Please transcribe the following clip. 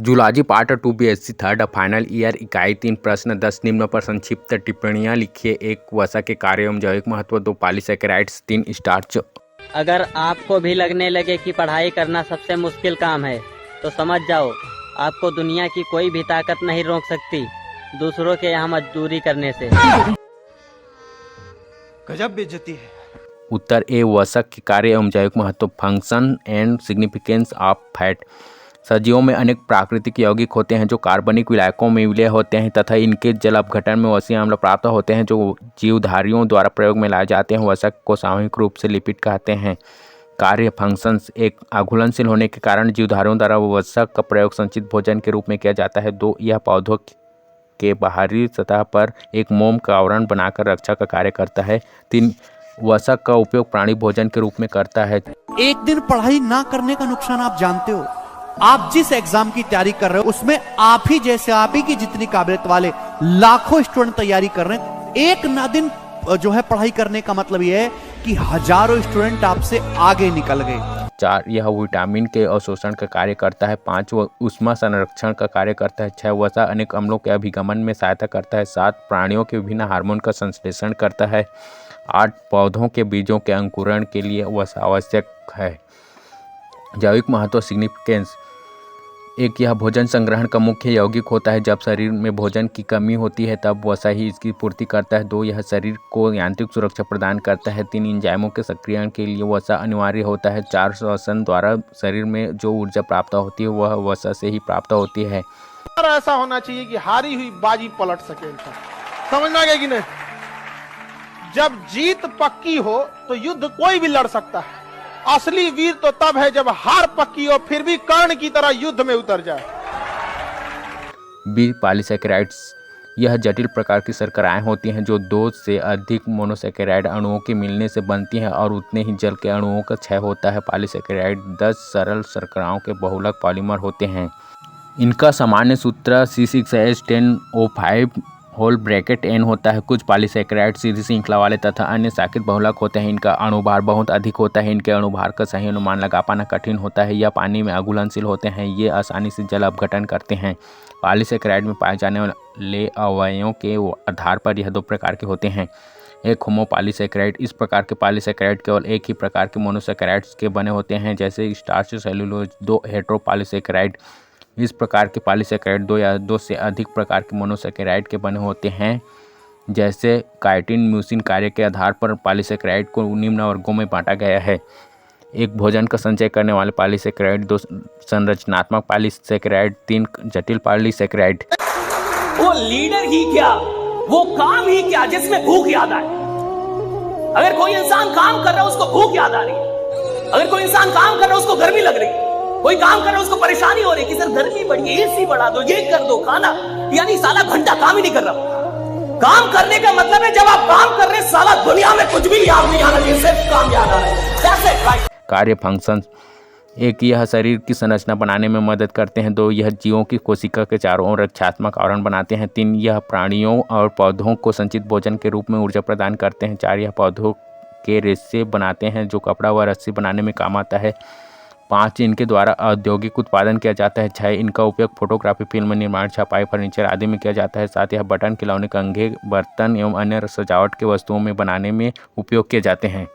Zoology part 2 BSc third final year इकाई 3 प्रश्न 10 निम्न पर संक्षिप्त टिप्पणियां लिखिए। 1 वसा के कार्य एवं जैविक महत्व, 2 पॉलीसैकेराइड्स, 3 स्टार्च। अगर आपको भी लगने लगे कि पढ़ाई करना सबसे मुश्किल काम है तो समझ जाओ, आपको दुनिया की कोई भी ताकत नहीं रोक सकती दूसरों के यहाँ मजदूरी करने से। गजब बेइज्जती है। उत्तर ए वसा के कार्य एवं जैविक महत्व, function and significance of fat. सजीवों में अनेक प्राकृतिक यौगिक होते हैं जो कार्बनिक विलायकों में विलय होते हैं तथा इनके जल अपघटन में वसीय अम्ल प्राप्त होते हैं जो जीवधारियों द्वारा प्रयोग में लाए जाते हैं। वसा को सामूहिक रूप से लिपिड कहते हैं। कार्य फंक्शंस, एक अघुलनशील होने के कारण जीवधारियों द्वारा वसा का प्रयोग संचित भोजन के रूप में किया जाता है। 2 यह पौधों के बाहरी सतह पर एक मोम का आवरण बनाकर रक्षा का कार्य करता है। 3 वसा का उपयोग प्राणी भोजन के रूप में करता है। एक दिन पढ़ाई ना करने का नुकसान आप जानते हो। आप जिस एग्जाम की तैयारी कर रहे हो उसमें आप ही जैसे, आप ही की जितनी काबिलियत वाले लाखों स्टूडेंट तैयारी कर रहे हैं। एक ना दिन जो है पढ़ाई करने का मतलब यह है कि हजारों स्टूडेंट आपसे आगे निकल गए। 4 यह विटामिन के अवशोषण का कार्य करता है। 5 वह ऊष्मा संरक्षण का कार्य करता है। 6 वसा अनेक अम्लों के अभिगमन में सहायता करता है। 7 प्राणियों के विभिन्न हार्मोन का संश्लेषण करता है। 8 पौधों के बीजों के अंकुरण के लिए वसा आवश्यक है। जैविक महत्व सिग्निफिकेंस, 1 यह भोजन संग्रहण का मुख्य यौगिक होता है। जब शरीर में भोजन की कमी होती है तब वसा ही इसकी पूर्ति करता है। 2 यह शरीर को यांत्रिक सुरक्षा प्रदान करता है। 3 एंजाइमों के सक्रियण के लिए वसा अनिवार्य होता है। 4 श्वसन द्वारा शरीर में जो ऊर्जा प्राप्त होती है वह वसा से ही प्राप्त होती है। और ऐसा होना चाहिए कि हारी हुई बाजी पलट सके इंसान। समझ में आ गया कि नहीं? जब जीत पक्की हो तो युद्ध कोई भी लड़ सकता है। असली वीर तो तब है जब हार पक्की हो फिर भी कर्ण की तरह युद्ध में उतर जाए। बी पॉलीसैकेराइड्स, यह जटिल प्रकार की शर्कराएं होती हैं जो 2 से अधिक मोनोसैकेराइड अणुओं के मिलने से बनती हैं और उतने ही जल के अणुओं का क्षय होता है। पॉलीसैकेराइड 10 सरल शर्कराओं के बहुलक पॉलीमर होते हैं। इनका सामान्य सूत्र C6H10O5 (N) होता है। कुछ पॉलीसैकेराइड सीधी श्रृंखला वाले तथा अन्य शाखित बहुलक होते हैं। इनका अणुभार बहुत अधिक होता है। इनके अणुभार का सही अनुमान लगा पाना कठिन होता है। यह पानी में अघुलनशील होते हैं। ये आसानी से जल अपघटन करते हैं। पॉलीसैकेराइड में पाए जाने वाले अवयवों के आधार पर यह 2 प्रकार के होते हैं। 1 होमोपॉलीसैकेराइड, इस प्रकार के पॉलीसैकेराइड केवल एक ही प्रकार के मोनोसैकेराइड्स के बने होते हैं जैसे स्टार्च, सेलुलोज। 2 हेटेरोपॉलीसैकेराइड, इस प्रकार के पॉलीसैकेराइड 2 या 2 से अधिक प्रकार के मोनोसैकेराइड के बने होते हैं जैसे काइटिन म्यूसिन। कार्य के आधार पर पॉलीसैकेराइड को निम्न वर्गों में बांटा गया है। 1 भोजन का संचय करने वाले पॉलीसैकेराइड, 2 संरचनात्मक पॉलीसैकेराइड, 3 जटिल पॉलीसैकेराइड। वो लीडर ही क्या, वो काम ही क्या जिसमें भूख याद आए। अगर कोई इंसान काम कर रहा है उसको भूख याद आ रही है, अगर कोई इंसान काम कर रहा है उसको गर्मी लग रही है, कोई काम कर रहा है उसको परेशानी हो रही है कि सर गर्मी बढ़ी है, एसी बढ़ा दो, ये कर दो, खाना, यानी साला घंटा काम ही नहीं कर रहा। काम करने का मतलब है जब आप काम कर रहे हैं साला दुनिया में कुछ भी याद नहीं आना चाहिए, सिर्फ काम याद आ रहा है। कैसे? कार्य फंक्शन, 1 यह शरीर की संरचना बनाने में मदद करते हैं। 2 यह जीवों की कोशिका के चारों ओर रक्षात्मक आवरण बनाते हैं। 3 यह प्राणियों और पौधों को संचित भोजन के रूप में ऊर्जा प्रदान करते हैं। 4 यह पौधों के रेशे बनाते हैं जो कपड़ा व रस्सी बनाने में काम आता है। 5 इनके द्वारा औद्योगिक उत्पादन किया जाता है। 6 इनका उपयोग फोटोग्राफी, फिल्म निर्माण, छपाई, फर्नीचर आदि में किया जाता है। 7 यह बटन, खिलौने, कंघे, बर्तन एवं अन्य सजावट के वस्तुओं में बनाने में उपयोग किए जाते हैं।